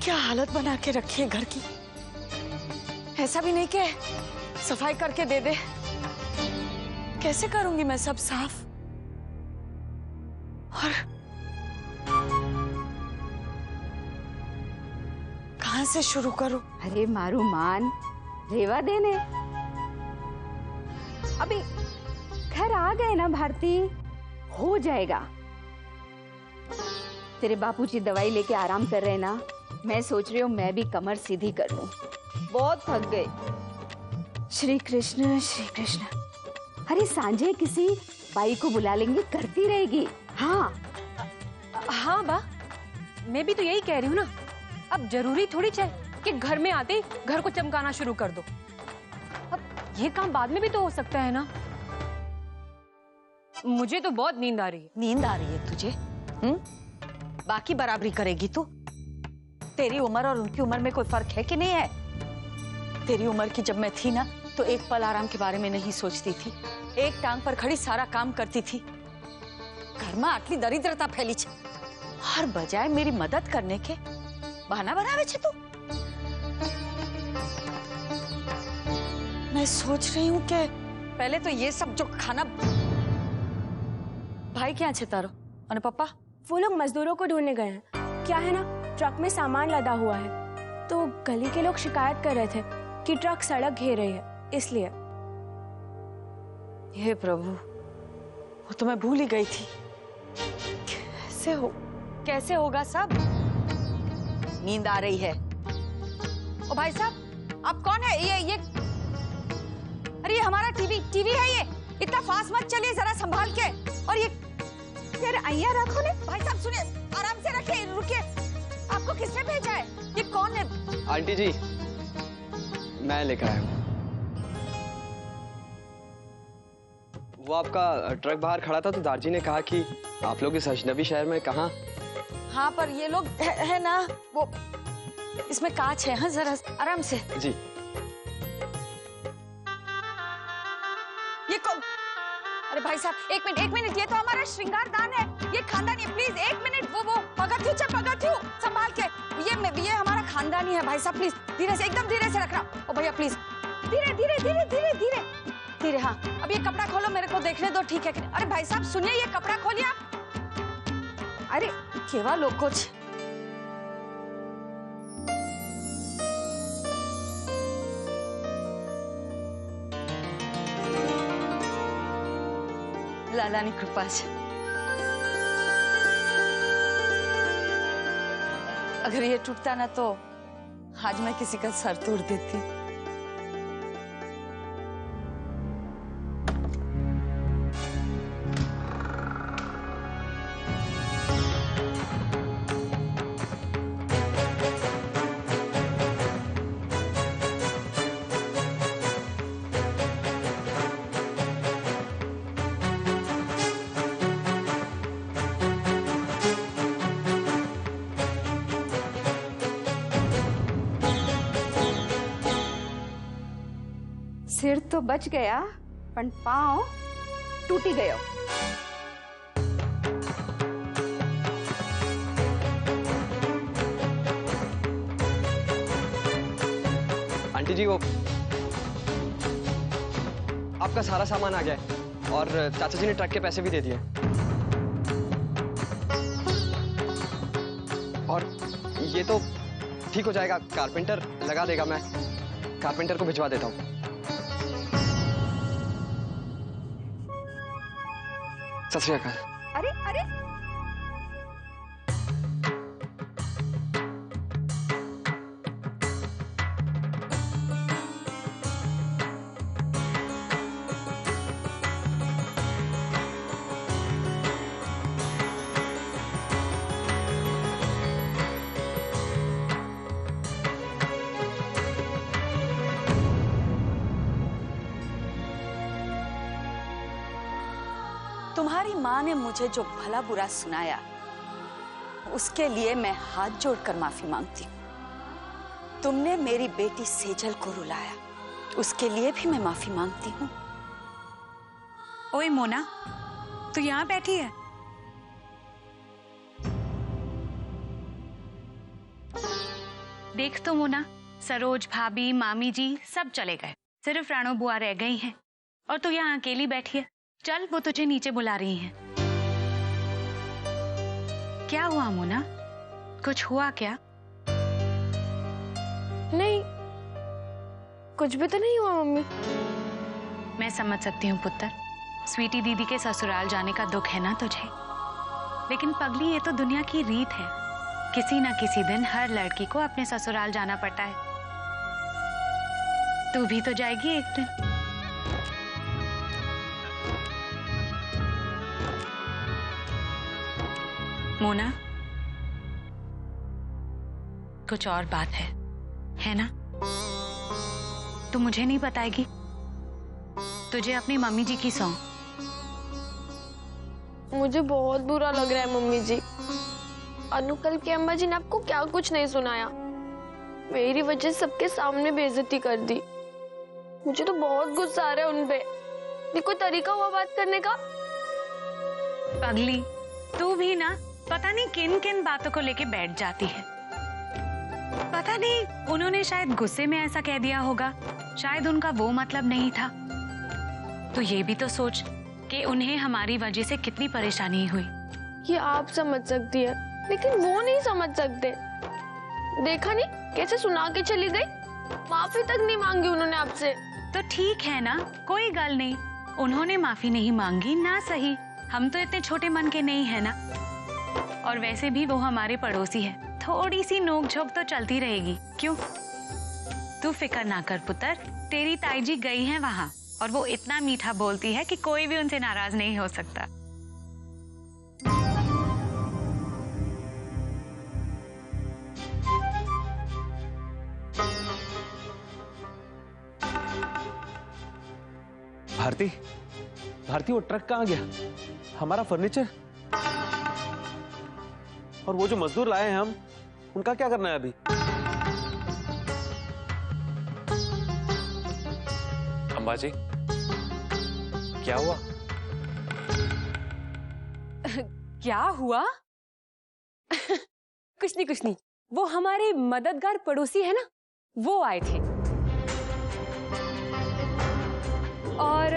क्या हालत बना के रखी है घर की। ऐसा भी नहीं कि सफाई करके दे दे। कैसे करूंगी मैं सब साफ? और कहां से शुरू करूं? अरे मारू मान, रेवा देने। अभी घर आ गए ना भारती, हो जाएगा। तेरे बापूजी दवाई लेके आराम कर रहे ना, मैं सोच रही हूँ मैं भी कमर सीधी कर लूं, बहुत थक गए। श्री कृष्ण श्री कृष्ण। अरे सांझे किसी बाई को बुला लेंगे, करती रहेगी। हाँ हाँ बा, मैं भी तो यही कह रही हूँ ना। अब जरूरी थोड़ी है कि घर में आते ही घर को चमकाना शुरू कर दो। अब ये काम बाद में भी तो हो सकता है ना। मुझे तो बहुत नींद आ रही है। नींद आ रही है तुझे? बाकी बराबरी करेगी तू? तेरी उम्र और उनकी उम्र में कोई फर्क है कि नहीं है? तेरी उम्र की जब मैं थी ना, तो एक पल आराम के बारे में नहीं सोचती थी। एक टांग पर खड़ी सारा काम करती थी। घर में आटली दरिद्रता फैली छे, हर बजाय मेरी मदद करने के बहाना बनावे छे तू। मैं सोच रही हूँ कि पहले तो ये सब जो खाना। भाई क्या छे तारो और पापा? वो लोग मजदूरों को ढूंढने गए हैं। क्या है ना, ट्रक में सामान लदा हुआ है, तो गली के लोग शिकायत कर रहे थे कि ट्रक सड़क घेर रही है, इसलिए। हे प्रभु, वो तो मैं भूल ही गई थी। कैसे होगा सब? नींद आ रही है। ओ भाई साहब, आप कौन है? ये अरे ये हमारा टीवी है। ये इतना फास्ट मत चलिए, जरा संभाल के। और ये यार आइया रखो ने। भाई साहब सुनिए, आराम से रखिए, रुकिए। आपको किसने भेजा है? ये कौन है? आंटी जी, मैं लेकर आया हूँ। वो आपका ट्रक बाहर खड़ा था तो दारजी ने कहा कि आप लोग इस अजनबी शहर में कहाँ? हाँ पर ये लोग है ना, वो इसमें कांच है। हाँ जरा आराम से जी। ये कौन? अरे भाई साहब एक मिनट, ये तो हमारा श्रृंगार दान है, ये खानदानी है। प्लीज एक मिनट, वो पगथियो संभाल के। ये हमारा खानदानी है भाई साहब, प्लीज धीरे से, एकदम धीरे से रखना। ओ भैया प्लीज धीरे। हाँ अब ये कपड़ा खोलो, मेरे को देखने दो, ठीक है? अरे भाई साहब सुनिए, ये कपड़ा खोलिए आप। अरे केवा लोग कुछ। लालानी कृपा से अगर ये टूटता ना तो आज मैं किसी का सर तोड़ देती। सिर तो बच गया, पण पाँव टूटी गयो। आंटी जी, वो आपका सारा सामान आ गया है और चाचा जी ने ट्रक के पैसे भी दे दिए। और ये तो ठीक हो जाएगा, कारपेंटर लगा देगा। मैं कारपेंटर को भिजवा देता हूँ। सत श्री अकाल। अरे तुम्हारी माँ ने मुझे जो भला बुरा सुनाया, उसके लिए मैं हाथ जोड़कर माफी मांगती हूँ। तुमने मेरी बेटी सेजल को रुलाया, उसके लिए भी मैं माफी मांगती हूँ। ओए मोना, तू यहाँ बैठी है? देख तो मोना, सरोज भाभी, मामी जी सब चले गए, सिर्फ राणो बुआ रह गई हैं और तू यहाँ अकेली बैठी है। चल, वो तुझे नीचे बुला रही हैं। क्या हुआ मोना, कुछ हुआ क्या? नहीं, कुछ भी तो नहीं हुआ मम्मी। मैं समझ सकती हूँ पुत्र, स्वीटी दीदी के ससुराल जाने का दुख है ना तुझे, लेकिन पगली ये तो दुनिया की रीत है, किसी ना किसी दिन हर लड़की को अपने ससुराल जाना पड़ता है। तू भी तो जाएगी एक दिन। मोना, कुछ और बात है ना? तू मुझे नहीं बताएगी? तुझे अपनी मम्मी जी की सौंप। मुझे बहुत बुरा लग रहा है मम्मी जी। अनु कल की अम्मा जी ने आपको क्या कुछ नहीं सुनाया, मेरी वजह से सबके सामने बेइज्जती कर दी। मुझे तो बहुत गुस्सा आ रहा है उनपे। ये कोई तरीका हुआ बात करने का? पगली, तू भी ना पता नहीं किन किन बातों को लेके बैठ जाती है। पता नहीं, उन्होंने शायद गुस्से में ऐसा कह दिया होगा, शायद उनका वो मतलब नहीं था। तो ये भी तो सोच कि उन्हें हमारी वजह से कितनी परेशानी हुई। ये आप समझ सकती है, लेकिन वो नहीं समझ सकते। देखा नहीं कैसे सुना के चली गई, माफी तक नहीं मांगी उन्होंने आपसे। तो ठीक है ना, कोई गल नहीं, उन्होंने माफी नहीं मांगी ना सही, हम तो इतने छोटे मन के नहीं है ना। और वैसे भी वो हमारे पड़ोसी है, थोड़ी सी नोक-झोंक तो चलती रहेगी, क्यों? तू फिक्र ना कर पुत्र, तेरी ताई जी गई हैं वहां और वो इतना मीठा बोलती है कि कोई भी उनसे नाराज नहीं हो सकता। भारती, भारती, वो ट्रक कहाँ गया? हमारा फर्नीचर और वो जो मजदूर लाए हैं हम, उनका क्या करना है अभी? अम्बा जी, क्या हुआ? क्या हुआ? कुछ नहीं, वो हमारे मददगार पड़ोसी है ना, वो आए थे और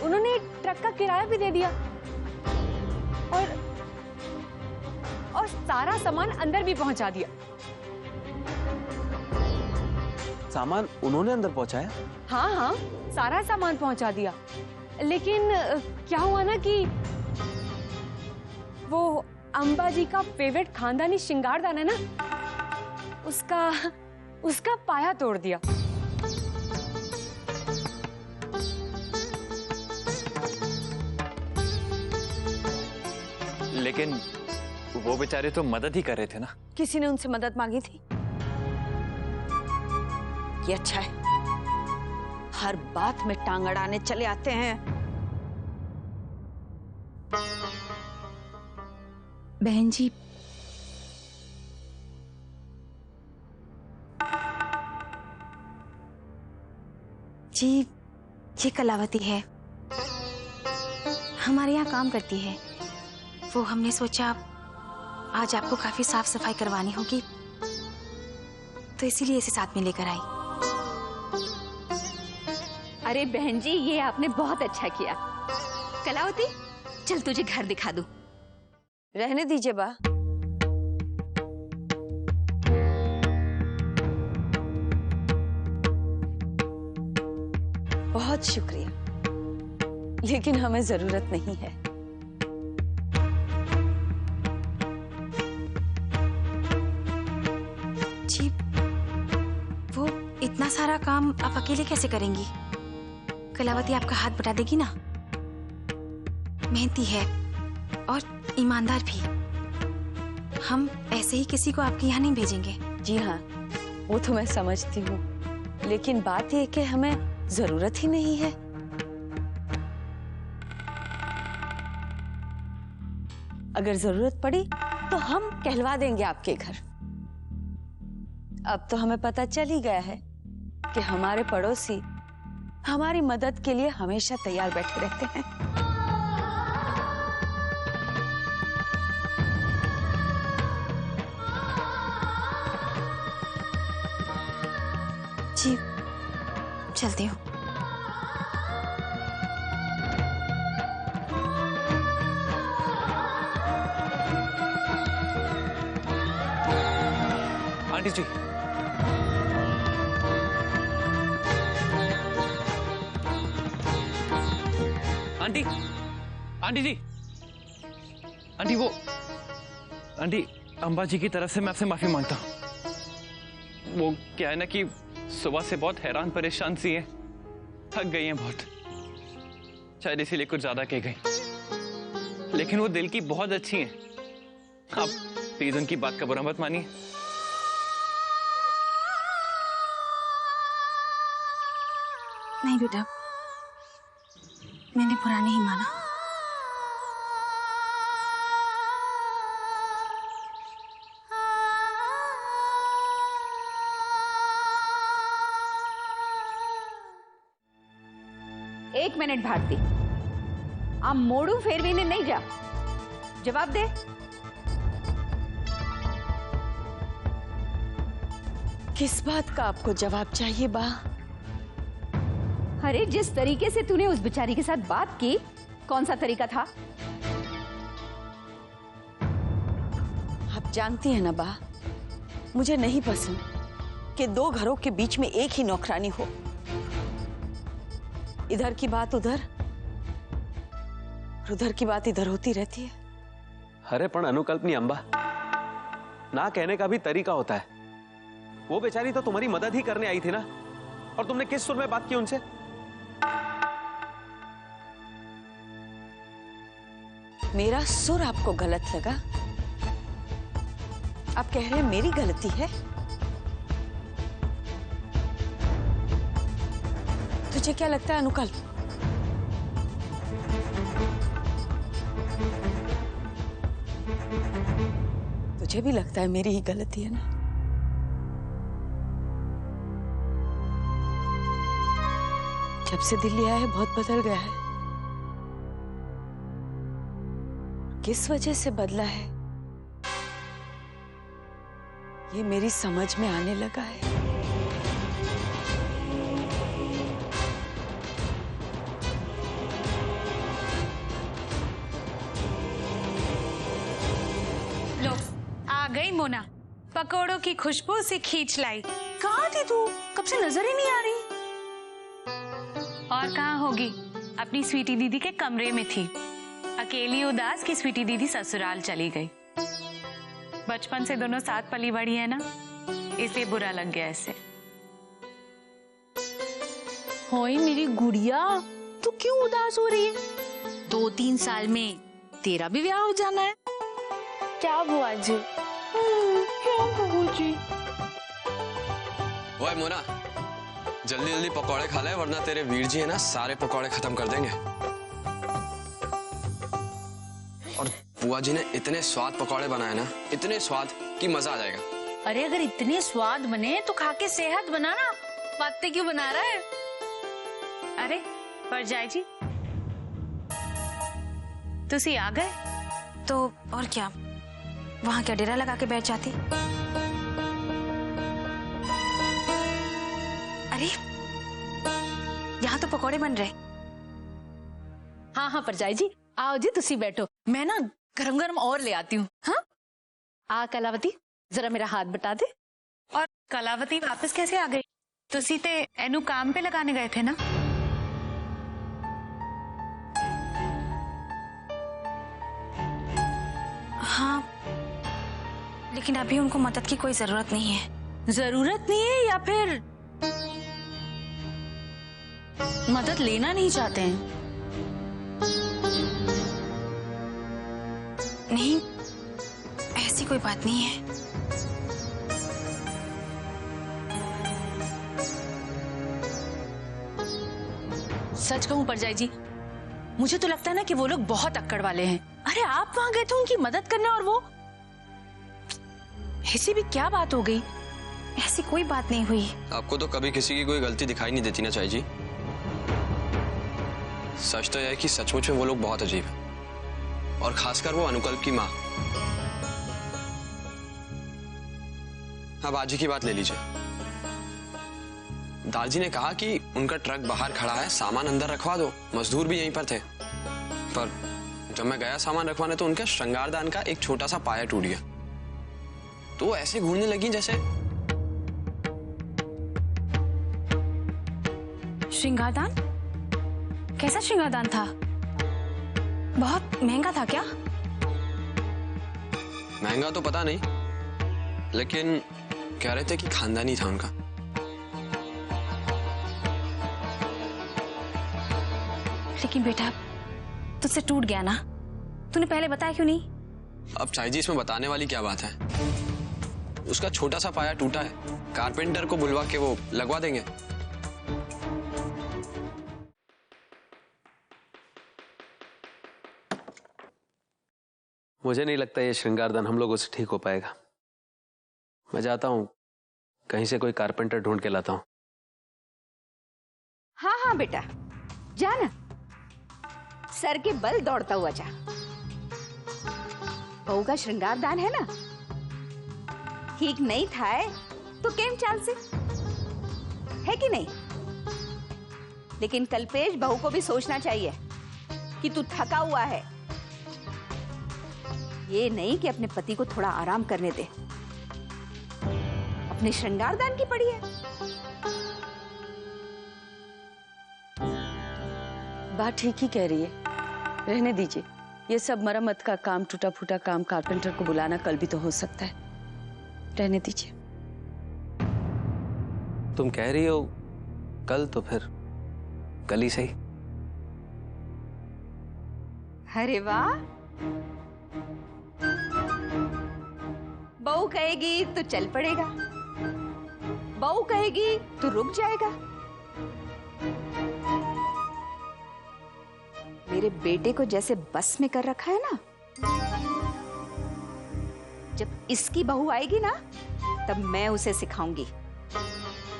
उन्होंने ट्रक का किराया भी दे दिया और सारा सामान अंदर भी पहुंचा दिया। सामान उन्होंने अंदर पहुंचाया? हाँ, सारा सामान पहुंचा दिया, लेकिन क्या हुआ ना कि वो अम्बा जी का फेवरेट खानदानी श्रृंगारदान है ना, उसका पाया तोड़ दिया। लेकिन वो बेचारे तो मदद ही कर रहे थे ना। किसी ने उनसे मदद मांगी थी? ये अच्छा है, हर बात में टांग अड़ाने चले आते हैं। बहन जी, ये कलावती है, हमारे यहाँ काम करती है। वो हमने सोचा आज आपको काफी साफ सफाई करवानी होगी, तो इसीलिए इसे साथ में लेकर आई। अरे बहन जी, ये आपने बहुत अच्छा किया। कलावती, चल तुझे घर दिखा दूं। रहने दीजिए बा, बहुत शुक्रिया, लेकिन हमें जरूरत नहीं है। जी, वो इतना सारा काम आप अकेले कैसे करेंगी? कलावती आपका हाथ बटा देगी ना। मेहनती है और ईमानदार भी, हम ऐसे ही किसी को आपके यहाँ नहीं भेजेंगे। जी हाँ, वो तो मैं समझती हूँ, लेकिन बात ये कि हमें जरूरत ही नहीं है। अगर जरूरत पड़ी तो हम कहलवा देंगे आपके घर। अब तो हमें पता चल ही गया है कि हमारे पड़ोसी हमारी मदद के लिए हमेशा तैयार बैठे रहते हैं। जी चलती हूँ। आंटी जी, आंटी, आंटी जी, आंटी वो, आंटी अंबा जी की तरफ से मैं आपसे माफी मांगता हूँ। वो क्या है ना कि सुबह से बहुत हैरान परेशान सी है, थक गई हैं बहुत, शायद इसीलिए कुछ ज्यादा कह गई। लेकिन वो दिल की बहुत अच्छी हैं। आप प्लीज उनकी बात का बुरा मत मानिए। नहीं बेटा, मैंने बुरा नहीं माना। एक मिनट भारती, आ मोड़ू फेरवीने नहीं जा, जवाब दे। किस बात का आपको जवाब चाहिए बा? अरे जिस तरीके से तूने उस बेचारी के साथ बात की, कौन सा तरीका था? आप जानती हैं ना बा, मुझे नहीं पसंद कि दो घरों के बीच में एक ही नौकरानी हो। इधर की बात उधर और उधर की बात इधर होती रहती है। अरे पण अनुकल्पनी अंबा, ना कहने का भी तरीका होता है। वो बेचारी तो तुम्हारी मदद ही करने आई थी ना, और तुमने किस सुर में बात की उनसे? मेरा सुर आपको गलत लगा? आप कह रहे हैं मेरी गलती है? तुझे क्या लगता है अनुकल्प? तुझे भी लगता है मेरी ही गलती है ना? जब से दिल्ली आया है बहुत बदल गया है। किस वजह से बदला है ये मेरी समझ में आने लगा है। लो आ गई मोना, पकोड़ों की खुशबू से खींच लाई। कहाँ थी तू? कब से नजर ही नहीं आ रही। और कहाँ होगी, अपनी स्वीटी दीदी के कमरे में थी, अकेली उदास की स्वीटी दीदी ससुराल चली गई। बचपन से दोनों साथ पली बड़ी है ना, इसलिए बुरा लग गया ऐसे। होई मेरी गुड़िया, तू क्यों उदास हो रही है? 2-3 साल में तेरा भी ब्याह हो जाना है। क्या बुआ जी? क्या बहू जी? ओए मोना, जल्दी जल्दी पकौड़े खा ले, वरना तेरे वीर जी है ना सारे पकौड़े खत्म कर देंगे। और बुआ जी ने इतने स्वाद पकौड़े बनाए ना, इतने स्वाद कि मजा आ जाएगा। अरे अगर इतने स्वाद बने तो खा के सेहत बना ना, बातें क्यों बना रहा है? अरे परजाई जी, तुसी आ गए? तो और क्या, वहां क्या डेरा लगा के बैठ जाती? अरे यहाँ तो पकोड़े बन रहे। हाँ हाँ परजाई जी, आओ जी तुसी बैठो, मैं ना गरम गरम और ले आती हूँ। हाँ आ कलावती, जरा मेरा हाथ बटा दे। और कलावती वापस कैसे आ गई? तुसी ते एनु काम पे लगाने गए थे ना? हाँ, लेकिन अभी उनको मदद की कोई जरूरत नहीं है। जरूरत नहीं है या फिर मदद लेना नहीं चाहते हैं? नहीं, ऐसी कोई बात नहीं है। सच कहूं परजाई जी, मुझे तो लगता है ना कि वो लोग बहुत अक्कड़ वाले हैं। अरे आप वहां गए थे उनकी मदद करने और वो, ऐसी भी क्या बात हो गई? ऐसी कोई बात नहीं हुई। आपको तो कभी किसी की कोई गलती दिखाई नहीं देती ना चाची जी। सच तो यह है कि सचमुच में वो लोग बहुत अजीब हैं, और खासकर वो अनुकल्प की माँ। अब आजी की बात ले लीजिए, दादाजी ने कहा कि उनका ट्रक बाहर खड़ा है, सामान अंदर रखवा दो, मजदूर भी यहीं पर थे। पर जब मैं गया सामान रखवाने तो उनके श्रृंगारदान का एक छोटा सा पाया टूट गया। तो वो ऐसे घूरने लगी जैसे। श्रृंगारदान? कैसा श्रृंगारदान था? बहुत महंगा था क्या? महंगा तो पता नहीं, लेकिन कह रहे थे कि खानदानी था उनका। लेकिन बेटा तुझसे टूट गया ना, तूने पहले बताया क्यों नहीं? अब चाची जी इसमें बताने वाली क्या बात है? उसका छोटा सा पाया टूटा है, कारपेंटर को बुलवा के वो लगवा देंगे। मुझे नहीं लगता ये श्रृंगारदान हम लोगों से ठीक हो पाएगा। मैं जाता हूँ, कहीं से कोई कारपेंटर ढूंढ के लाता हूँ। हाँ हाँ बेटा, जा ना, सर के बल दौड़ता हुआ जा। बहू का श्रृंगारदान है ना, ठीक नहीं था तो केम चाल से, है कि नहीं? लेकिन कल्पेश, बहू को भी सोचना चाहिए कि तू थका हुआ है। ये नहीं कि अपने पति को थोड़ा आराम करने दे। अपने श्रृंगारदान की पड़ी है। बात ठीक ही कह रही है, रहने दीजिए। ये सब मरम्मत का काम, टूटा फूटा काम, कारपेंटर को बुलाना कल भी तो हो सकता है। रहने दीजिए। तुम कह रही हो कल, तो फिर कल ही सही। अरे वाह, बहू कहेगी तो चल पड़ेगा, बहू कहेगी तो रुक जाएगा। मेरे बेटे को जैसे बस में कर रखा है ना, जब इसकी बहू आएगी ना, तब मैं उसे सिखाऊंगी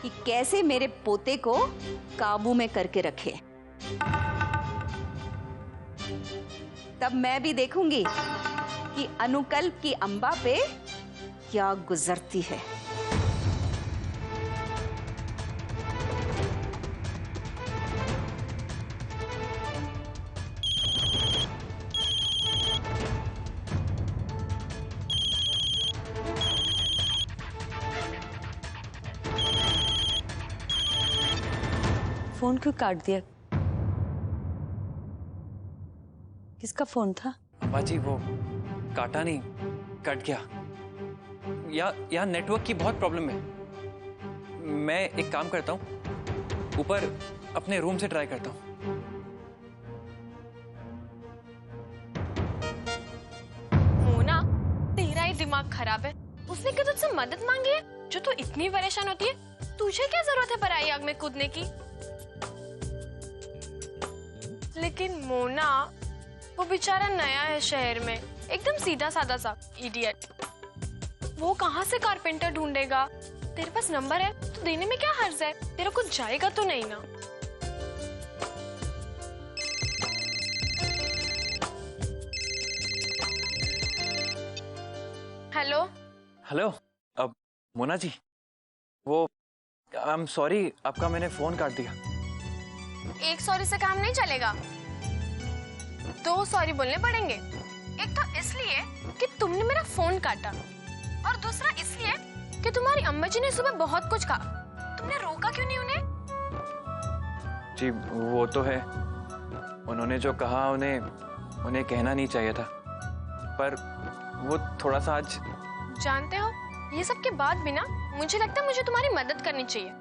कि कैसे मेरे पोते को काबू में करके रखे। तब मैं भी देखूंगी कि अनुकल्प की अंबा पे क्या गुजरती है। फोन क्यों काट दिया? किसका फोन था? अम्बा जी वो काटा नहीं, कट गया। यहाँ नेटवर्क की बहुत प्रॉब्लम है। मैं एक काम करता हूँ, ऊपर अपने रूम से ट्राई करता हूँ। मोना, तेरा ही दिमाग खराब है। उसने क्या तुझसे मदद मांगी है जो तू इतनी परेशान होती है? तुझे क्या जरूरत है पराई आग में कूदने की? लेकिन मोना, वो बेचारा नया है शहर में, एकदम सीधा साधा सा इडियट। वो कहाँ से कारपेंटर ढूंढेगा? तेरे पास नंबर है तो देने में क्या हर्ज है? तेरा कुछ जाएगा तो नहीं ना? हेलो हेलो, अब मोना जी, वो आई एम सॉरी, आपका मैंने फोन काट दिया। एक सॉरी से काम नहीं चलेगा, 2 सॉरी बोलने पड़ेंगे। एक तो इसलिए कि तुमने मेरा फोन काटा, और दूसरा इसलिए कि तुम्हारी अम्मा जी ने सुबह बहुत कुछ कहा। तुमने रोका क्यों नहीं उन्हें? जी वो तो है, उन्होंने जो कहा उन्हें कहना नहीं चाहिए था, पर वो थोड़ा सा आज। जानते हो, ये सब के बाद भी ना मुझे लगता है मुझे तुम्हारी मदद करनी चाहिए।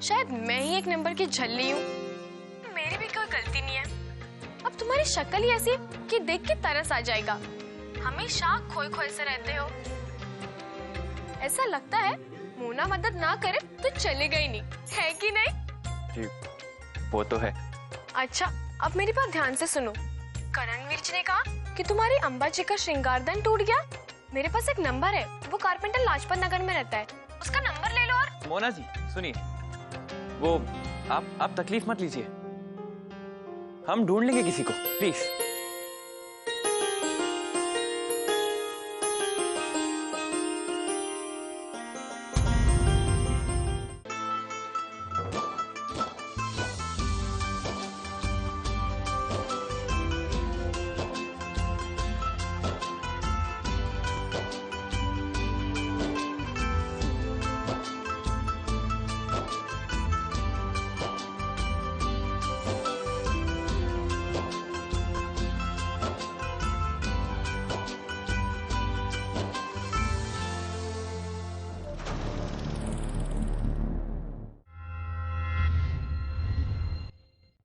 शायद मैं ही एक नंबर की झल्ली हूँ, मेरी भी कोई गलती नहीं है। अब तुम्हारी शक्ल ही ऐसी कि देख के तरस आ जाएगा। हमेशा खोए खोए से रहते हो। ऐसा लगता है मोना मदद ना करे तो चलेगा ही नहीं, है कि नहीं? जी वो तो है। अच्छा, अब मेरी बात ध्यान से सुनो। करणवीर जी ने कहा कि तुम्हारी अम्बा जी का श्रृंगारदान टूट गया। मेरे पास एक नंबर है, वो कारपेंटर लाजपत नगर में रहता है, उसका नंबर ले लो। और मोना जी सुनिए, वो आप तकलीफ मत लीजिए, हम ढूंढ लेंगे किसी को, प्लीज।